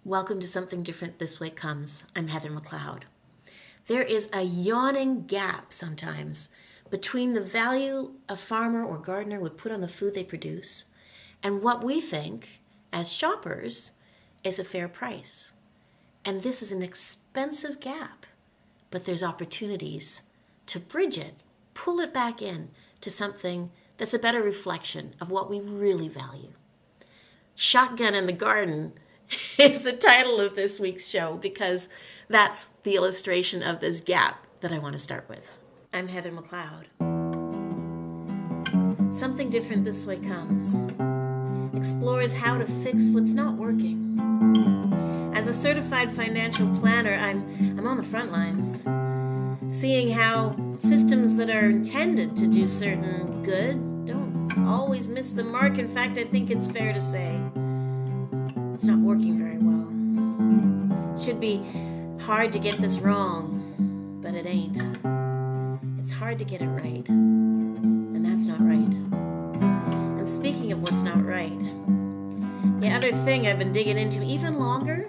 Welcome to Something Different This Way Comes. I'm Heather McLeod. There is a yawning gap sometimes between the value a farmer or gardener would put on the food they produce and what we think, as shoppers, is a fair price. And this is an expensive gap, but there's opportunities to bridge it, pull it back in to something that's a better reflection of what we really value. Shotgun in the Garden is the title of this week's show because that's the illustration of this gap that I want to start with. I'm Heather McLeod. Something Different This Way Comes explores how to fix what's not working. As a certified financial planner, I'm on the front lines, seeing how systems that are intended to do certain good don't always miss the mark. In fact, I think it's fair to say it's not working very well. It should be hard to get this wrong, but it ain't. It's hard to get it right, and that's not right. And speaking of what's not right, the other thing I've been digging into even longer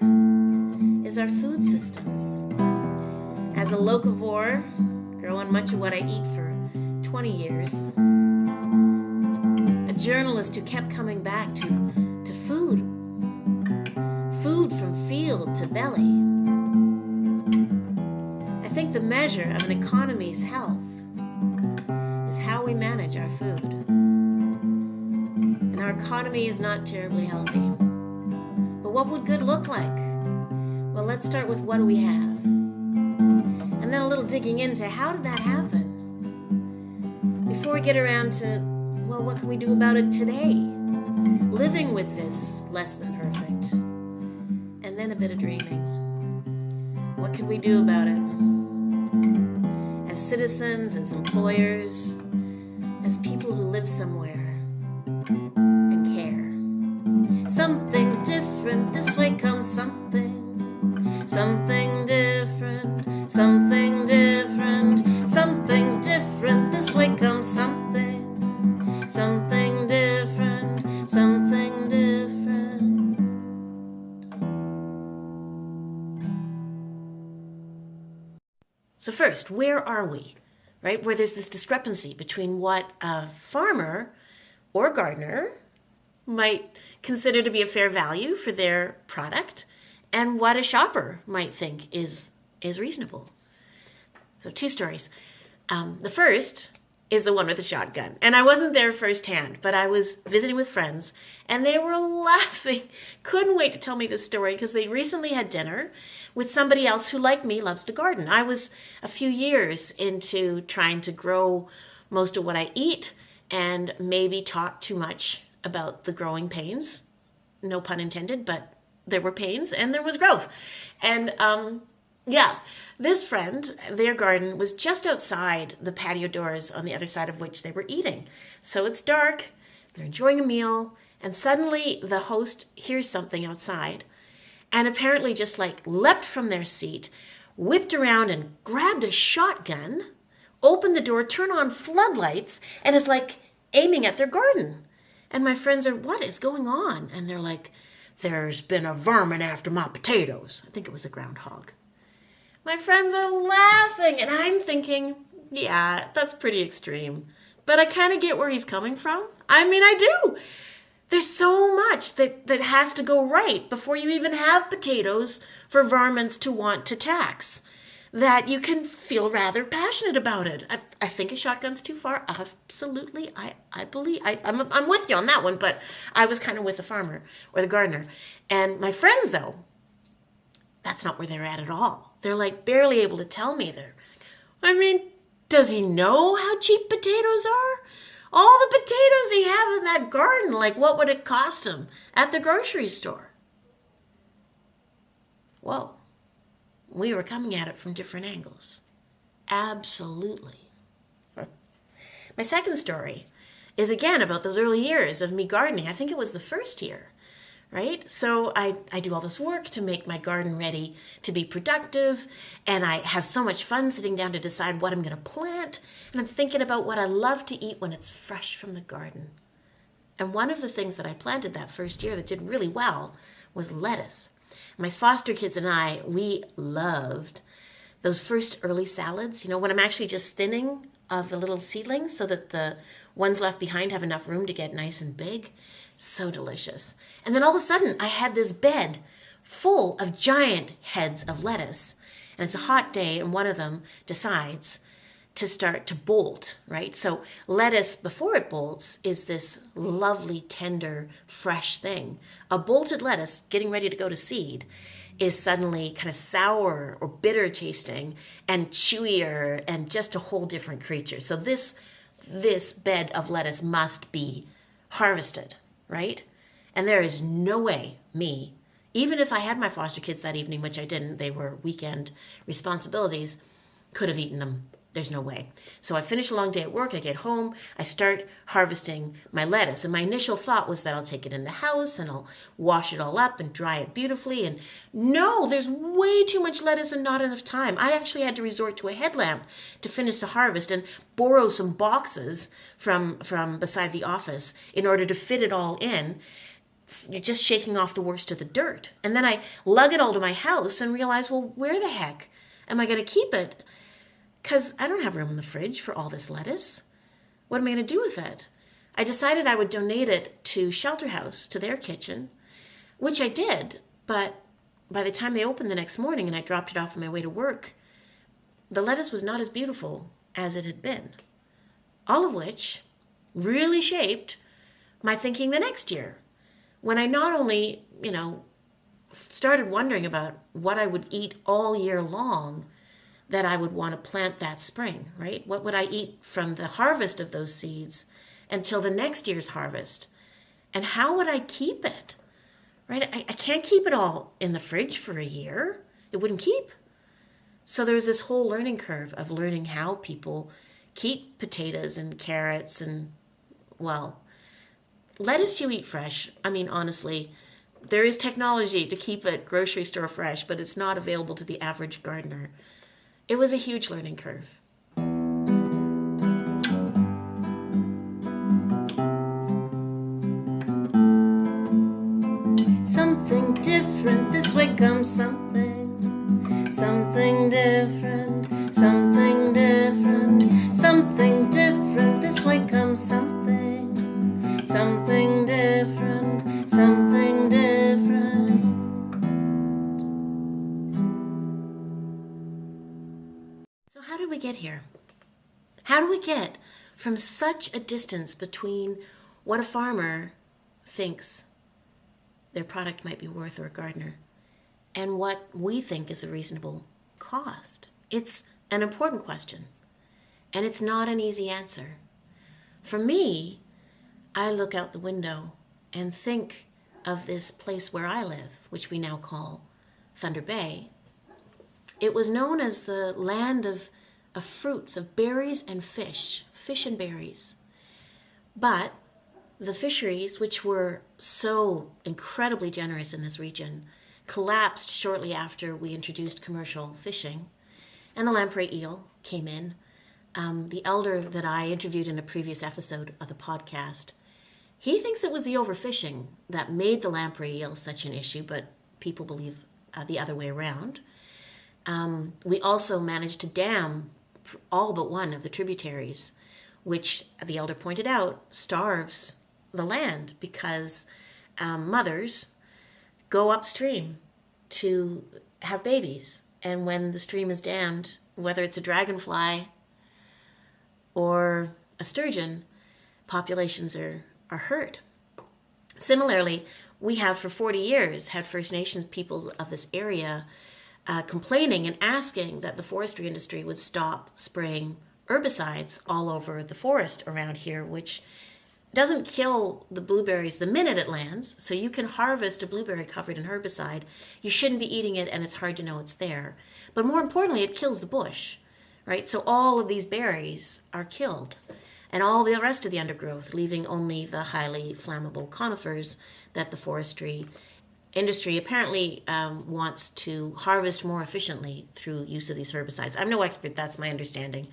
is our food systems. As a locavore, growing much of what I eat for 20 years, a journalist who kept coming back to food from field to belly. I think the measure of an economy's health is how we manage our food. And our economy is not terribly healthy. But what would good look like? Well, let's start with what do we have? And then a little digging into how did that happen? Before we get around to, well, what can we do about it today? Living with this less than perfect. And then a bit of dreaming. What can we do about it? As citizens, as employers, as people who live somewhere and care. Something different, this way comes something. Something different, something different, something different, this way comes something. Something different, something different. So first, where are we? Right? Where there's this discrepancy between what a farmer or gardener might consider to be a fair value for their product and what a shopper might think is reasonable. So two stories. The first is the one with the shotgun. And I wasn't there firsthand, but I was visiting with friends and they were laughing. Couldn't wait to tell me this story because they recently had dinner with somebody else who, like me, loves to garden. I was a few years into trying to grow most of what I eat and maybe talk too much about the growing pains. No pun intended, but there were pains and there was growth. And this friend, their garden was just outside the patio doors on the other side of which they were eating. So it's dark, they're enjoying a meal, and suddenly the host hears something outside and apparently just leapt from their seat, whipped around and grabbed a shotgun, opened the door, turned on floodlights, and is aiming at their garden. And my friends are, what is going on? And they're like, there's been a vermin after my potatoes. I think it was a groundhog. My friends are laughing, and I'm thinking, yeah, that's pretty extreme. But I kind of get where he's coming from. I mean, I do. There's so much that has to go right before you even have potatoes for varmints to want to tax that you can feel rather passionate about it. I think a shotgun's too far. Absolutely. I believe, I'm with you on that one, but I was kind of with the farmer or the gardener. And my friends, though, that's not where they're at all. They're barely able to tell me does he know how cheap potatoes are? All the potatoes he have in that garden, what would it cost him at the grocery store? Whoa. We were coming at it from different angles. Absolutely. My second story is again about those early years of me gardening. I think it was the first year, right? So I do all this work to make my garden ready to be productive, and I have so much fun sitting down to decide what I'm going to plant, and I'm thinking about what I love to eat when it's fresh from the garden. And one of the things that I planted that first year that did really well was lettuce. My foster kids and I, we loved those first early salads, when I'm actually just thinning of the little seedlings so that the ones left behind have enough room to get nice and big. So delicious. And then all of a sudden, I had this bed full of giant heads of lettuce. And it's a hot day, and one of them decides to start to bolt, right? So lettuce, before it bolts, is this lovely, tender, fresh thing. A bolted lettuce, getting ready to go to seed, is suddenly kind of sour or bitter tasting and chewier and just a whole different creature. So this bed of lettuce must be harvested, right? And there is no way me, even if I had my foster kids that evening, which I didn't, they were weekend responsibilities, could have eaten them. There's no way. So I finish a long day at work, I get home, I start harvesting my lettuce. And my initial thought was that I'll take it in the house and I'll wash it all up and dry it beautifully. And no, there's way too much lettuce and not enough time. I actually had to resort to a headlamp to finish the harvest and borrow some boxes from beside the office in order to fit it all in, just shaking off the worst of the dirt. And then I lug it all to my house and realize, well, where the heck am I going to keep it? Because I don't have room in the fridge for all this lettuce. What am I going to do with it? I decided I would donate it to Shelter House, to their kitchen, which I did. But by the time they opened the next morning and I dropped it off on my way to work, the lettuce was not as beautiful as it had been. All of which really shaped my thinking the next year, when I not only, started wondering about what I would eat all year long that I would want to plant that spring, right? What would I eat from the harvest of those seeds until the next year's harvest? And how would I keep it, right? I can't keep it all in the fridge for a year. It wouldn't keep. So there was this whole learning curve of learning how people keep potatoes and carrots and, well, lettuce you eat fresh. I mean, honestly, there is technology to keep it grocery store fresh, but it's not available to the average gardener. It was a huge learning curve. Something different, this way comes something. Something different, something different. Something different, this way comes something. Something different, something different. So how did we get here? How do we get from such a distance between what a farmer thinks their product might be worth, or a gardener, and what we think is a reasonable cost? It's an important question, and it's not an easy answer. For me, I look out the window and think of this place where I live, which we now call Thunder Bay. It was known as the land of fruits, of berries and fish and berries. But the fisheries, which were so incredibly generous in this region, collapsed shortly after we introduced commercial fishing, and the lamprey eel came in. The elder that I interviewed in a previous episode of the podcast, he thinks it was the overfishing that made the lamprey eel such an issue, but people believe the other way around. We also managed to dam all but one of the tributaries, which the elder pointed out starves the land because mothers go upstream to have babies. And when the stream is dammed, whether it's a dragonfly or a sturgeon, populations are hurt. Similarly, we have for 40 years had First Nations peoples of this area complaining and asking that the forestry industry would stop spraying herbicides all over the forest around here, which doesn't kill the blueberries the minute it lands. So you can harvest a blueberry covered in herbicide. You shouldn't be eating it, and it's hard to know it's there. But more importantly, it kills the bush, right? So all of these berries are killed, and all the rest of the undergrowth, leaving only the highly flammable conifers that the forestry industry apparently wants to harvest more efficiently through use of these herbicides. I'm no expert, that's my understanding.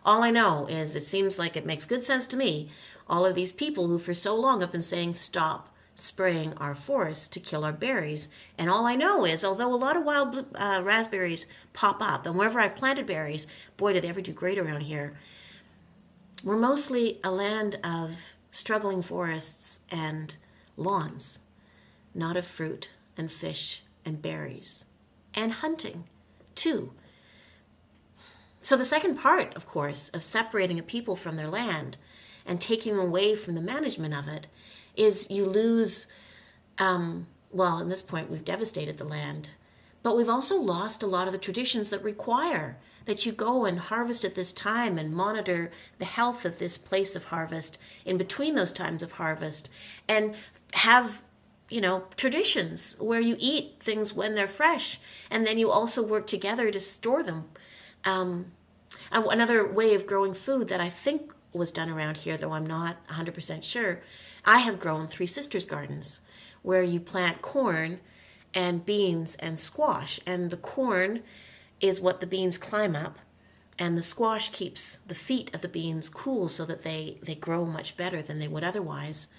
All I know is it seems like it makes good sense to me. All of these people who for so long have been saying stop spraying our forests to kill our berries. And all I know is, although a lot of wild raspberries pop up, and wherever I've planted berries, boy, do they ever do great around here, we're mostly a land of struggling forests and lawns, not of fruit and fish and berries, and hunting, too. So the second part, of course, of separating a people from their land and taking them away from the management of it is you lose, well, at this point we've devastated the land, but we've also lost a lot of the traditions that require that you go and harvest at this time and monitor the health of this place of harvest in between those times of harvest, and have, traditions where you eat things when they're fresh, and then you also work together to store them. Another way of growing food that I think was done around here, though I'm not 100% sure, I have grown Three Sisters gardens, where you plant corn and beans and squash, and the corn is what the beans climb up, and the squash keeps the feet of the beans cool so that they grow much better than they would otherwise.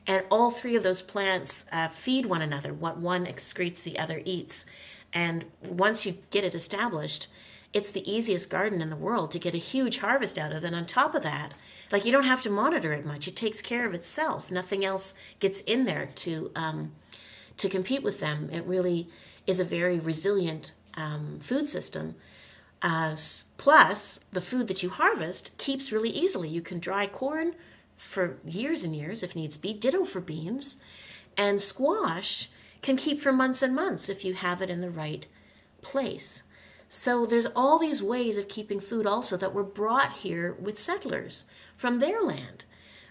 And all three of those plants feed one another. What one excretes, the other eats. And once you get it established, it's the easiest garden in the world to get a huge harvest out of. And on top of that, you don't have to monitor it much. It takes care of itself. Nothing else gets in there to compete with them. It really is a very resilient food system. Plus, the food that you harvest keeps really easily. You can dry corn for years and years if needs be. Ditto for beans. And squash can keep for months and months if you have it in the right place. So there's all these ways of keeping food also that were brought here with settlers from their land,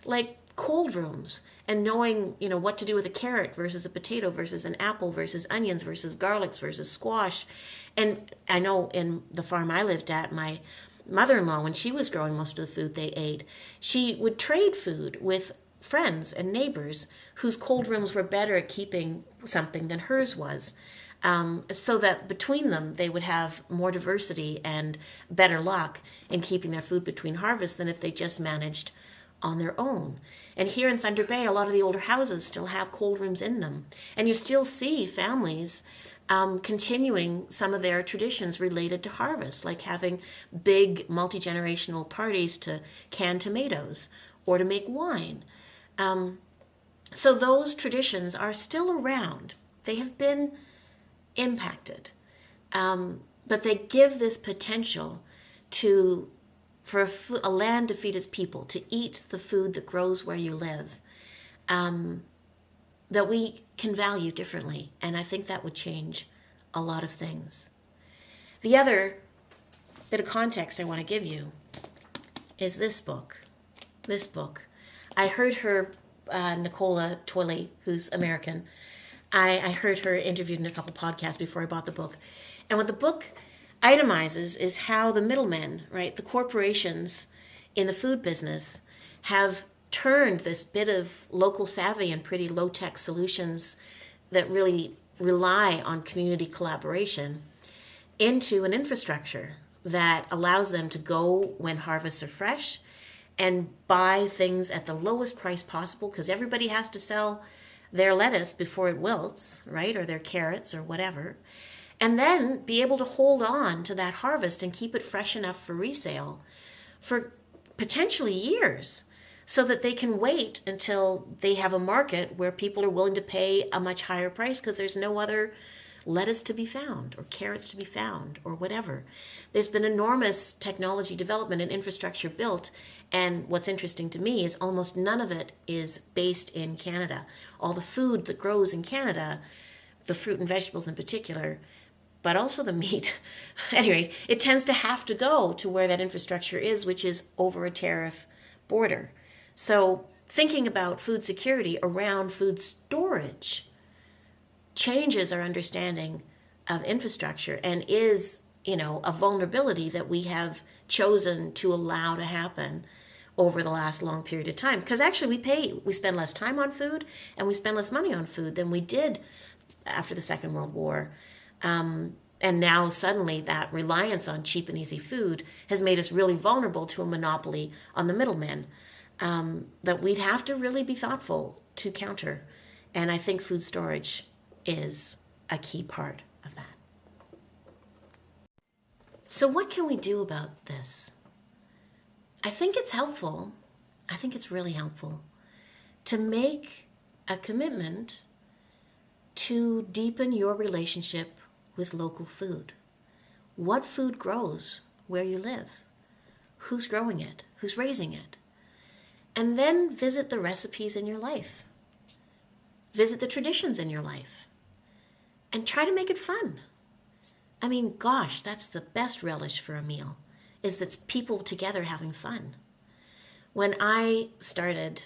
like cold rooms and knowing, what to do with a carrot versus a potato versus an apple versus onions versus garlics versus squash. And I know in the farm I lived at, my mother-in-law, when she was growing most of the food they ate, she would trade food with friends and neighbors whose cold rooms were better at keeping something than hers was. So that between them, they would have more diversity and better luck in keeping their food between harvests than if they just managed on their own. And here in Thunder Bay, a lot of the older houses still have cold rooms in them. And you still see families continuing some of their traditions related to harvest, like having big multi-generational parties to can tomatoes or to make wine. So those traditions are still around. They have been impacted, but they give this potential for a land to feed its people, to eat the food that grows where you live, that we can value differently, and I think that would change a lot of things. The other bit of context I want to give you is this book. I heard her, Nicola Twilley, who's American, I heard her interviewed in a couple podcasts before I bought the book. And what the book itemizes is how the middlemen, right, the corporations in the food business have turned this bit of local savvy and pretty low-tech solutions that really rely on community collaboration into an infrastructure that allows them to go when harvests are fresh and buy things at the lowest price possible, because everybody has to sell their lettuce before it wilts, right, or their carrots or whatever, and then be able to hold on to that harvest and keep it fresh enough for resale for potentially years, so that they can wait until they have a market where people are willing to pay a much higher price because there's no other lettuce to be found or carrots to be found or whatever. There's been enormous technology development and infrastructure built, and what's interesting to me is almost none of it is based in Canada. All the food that grows in Canada, the fruit and vegetables in particular, but also the meat, anyway, it tends to have to go to where that infrastructure is, which is over a tariff border. So thinking about food security around food storage changes our understanding of infrastructure and is, a vulnerability that we have chosen to allow to happen over the last long period of time. Because actually we spend less time on food and we spend less money on food than we did after the Second World War. And now suddenly that reliance on cheap and easy food has made us really vulnerable to a monopoly on the middlemen that we'd have to really be thoughtful to counter And I think food storage is a key part of that. So what can we do about this? I think it's helpful. I think it's really helpful to make a commitment to deepen your relationship with local food. What food grows where you live? Who's growing it? Who's raising it? And then visit the recipes in your life. Visit the traditions in your life. And try to make it fun. I mean, gosh, that's the best relish for a meal, is that people together having fun. When I started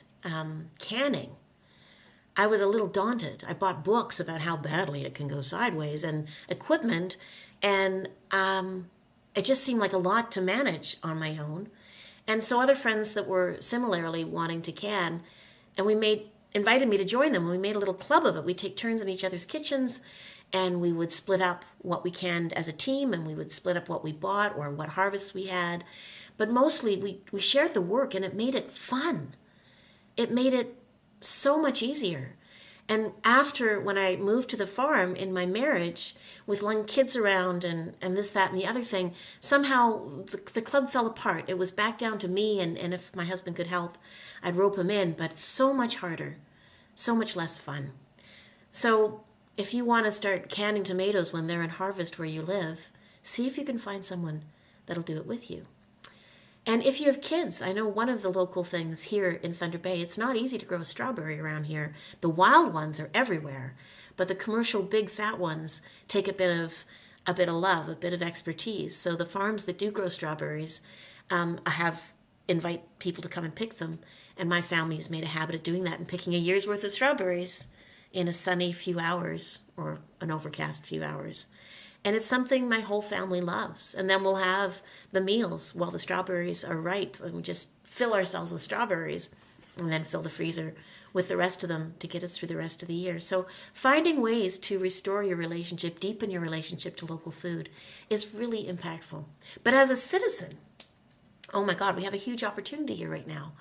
canning, I was a little daunted. I bought books about how badly it can go sideways and equipment, and it just seemed like a lot to manage on my own. And so other friends that were similarly wanting to can, and invited me to join them. We made a little club of it. We'd take turns in each other's kitchens, and we would split up what we canned as a team, and we would split up what we bought or what harvests we had. But mostly we shared the work, and it made it fun. It made it so much easier. And after, when I moved to the farm in my marriage, with young kids around and this, that, and the other thing, somehow the club fell apart. It was back down to me, and if my husband could help, I'd rope him in, but it's so much harder, so much less fun. So if you want to start canning tomatoes when they're in harvest where you live, see if you can find someone that'll do it with you. And if you have kids, I know one of the local things here in Thunder Bay, it's not easy to grow a strawberry around here. The wild ones are everywhere, but the commercial big fat ones take a bit of love, a bit of expertise. So the farms that do grow strawberries invite people to come and pick them, and my family has made a habit of doing that and picking a year's worth of strawberries in a sunny few hours or an overcast few hours. And it's something my whole family loves. And then we'll have the meals while the strawberries are ripe, and we just fill ourselves with strawberries and then fill the freezer with the rest of them to get us through the rest of the year. So finding ways to restore your relationship, deepen your relationship to local food is really impactful. But as a citizen, oh my God, we have a huge opportunity here right now.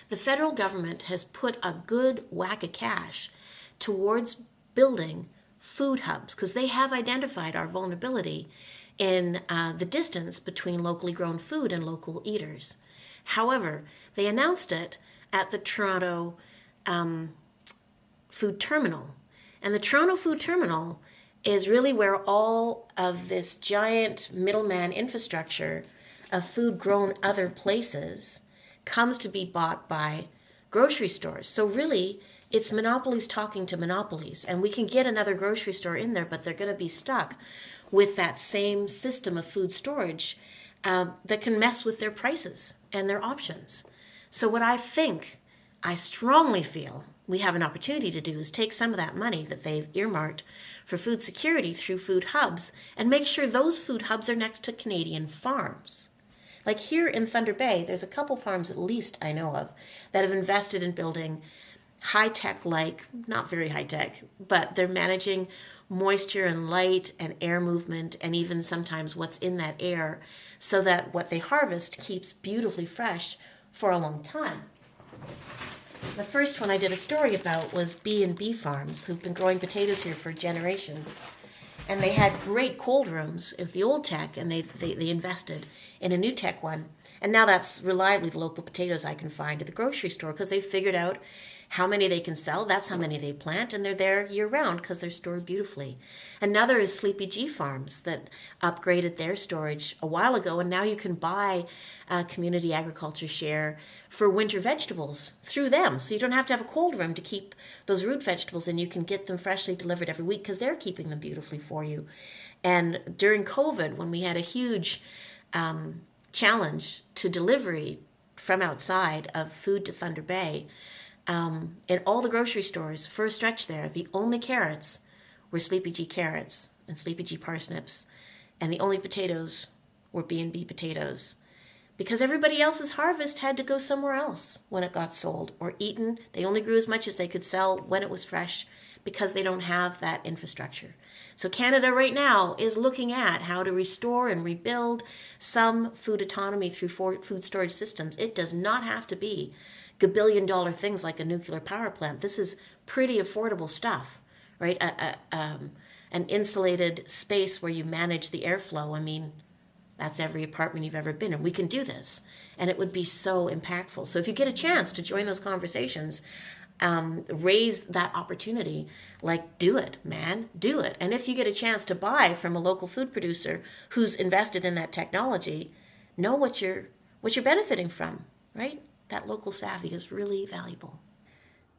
The federal government has put a good whack of cash towards building food hubs, because they have identified our vulnerability in the distance between locally grown food and local eaters. However, they announced it at the Toronto Food Terminal. And the Toronto Food Terminal is really where all of this giant middleman infrastructure of food grown other places comes to be bought by grocery stores. So really, it's monopolies talking to monopolies, and we can get another grocery store in there, but they're going to be stuck with that same system of food storage that can mess with their prices and their options. So what I strongly feel we have an opportunity to do is take some of that money that they've earmarked for food security through food hubs and make sure those food hubs are next to Canadian farms. Like here in Thunder Bay, there's a couple farms at least I know of that have invested in building high-tech, like, not very high-tech, but they're managing moisture and light and air movement and even sometimes what's in that air so that what they harvest keeps beautifully fresh for a long time. The first one I did a story about was B&B Farms, who've been growing potatoes here for generations. And they had great cold rooms with the old tech, and they invested in a new tech one. And now that's reliably the local potatoes I can find at the grocery store because they've figured out how many they can sell. That's how many they plant, and they're there year-round because they're stored beautifully. Another is Sleepy G Farms that upgraded their storage a while ago, and now you can buy a community agriculture share for winter vegetables through them. So you don't have to have a cold room to keep those root vegetables, and you can get them freshly delivered every week because they're keeping them beautifully for you. And during COVID, when we had a huge challenge to delivery from outside of food to Thunder Bay, in all the grocery stores, for a stretch there, the only carrots were Sleepy G carrots and Sleepy G parsnips, and the only potatoes were B&B potatoes. Because everybody else's harvest had to go somewhere else when it got sold or eaten. They only grew as much as they could sell when it was fresh because they don't have that infrastructure. So Canada right now is looking at how to restore and rebuild some food autonomy through food storage systems. It does not have to be $1 billion things like a nuclear power plant. This is pretty affordable stuff, right? An insulated space where you manage the airflow. I mean, that's every apartment you've ever been in. We can do this. And it would be so impactful. So if you get a chance to join those conversations, raise that opportunity, like, do it, man, do it. And if you get a chance to buy from a local food producer who's invested in that technology, know what you're benefiting from, right? That local savvy is really valuable.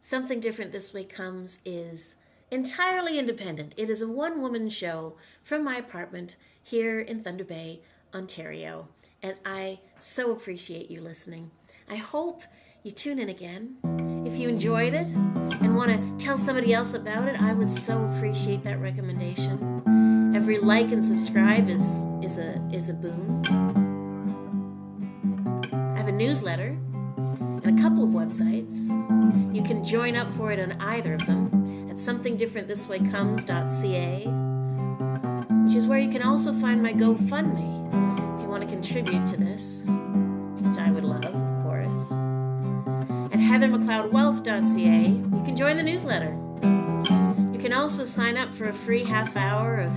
Something Different This Way Comes is entirely independent. It is a one-woman show from my apartment here in Thunder Bay, Ontario, and I so appreciate you listening. I hope you tune in again. If you enjoyed it and want to tell somebody else about it, I would so appreciate that recommendation. Every like and subscribe is a boon. I have a newsletter and a couple of websites. You can join up for it on either of them at somethingdifferentthiswaycomes.ca, which is where you can also find my GoFundMe if you want to contribute to this, which I would love, of course. At heathermcleodwealth.ca, you can join the newsletter. You can also sign up for a free half hour of,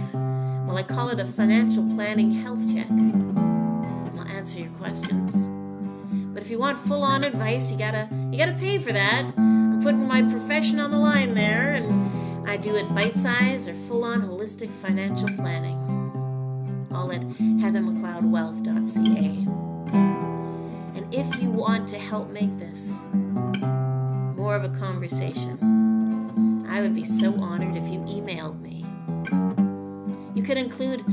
well, I call it a financial planning health check. I'll answer your questions. But if you want full-on advice, you gotta pay for that. I'm putting my profession on the line there, and I do it bite-sized or full-on holistic financial planning. All at heathermcleodwealth.ca. And if you want to help make this more of a conversation, I would be so honored if you emailed me. You could include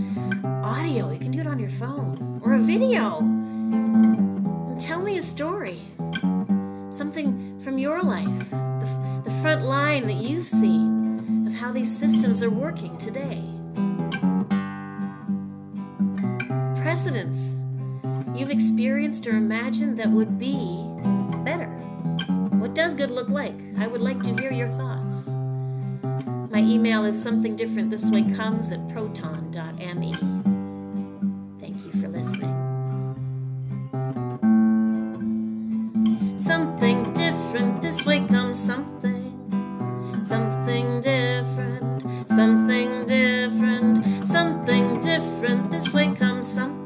audio. You can do it on your phone or a video. And tell me a story. Something from your life. The front line that you've seen of how these systems are working today. Precedents you've experienced or imagined that would be better. What does good look like? I would like to hear your thoughts. My email is somethingdifferentthiswaycomes@proton.me. Thank you for listening. Something different this way comes, something different, something different, something different this way comes, something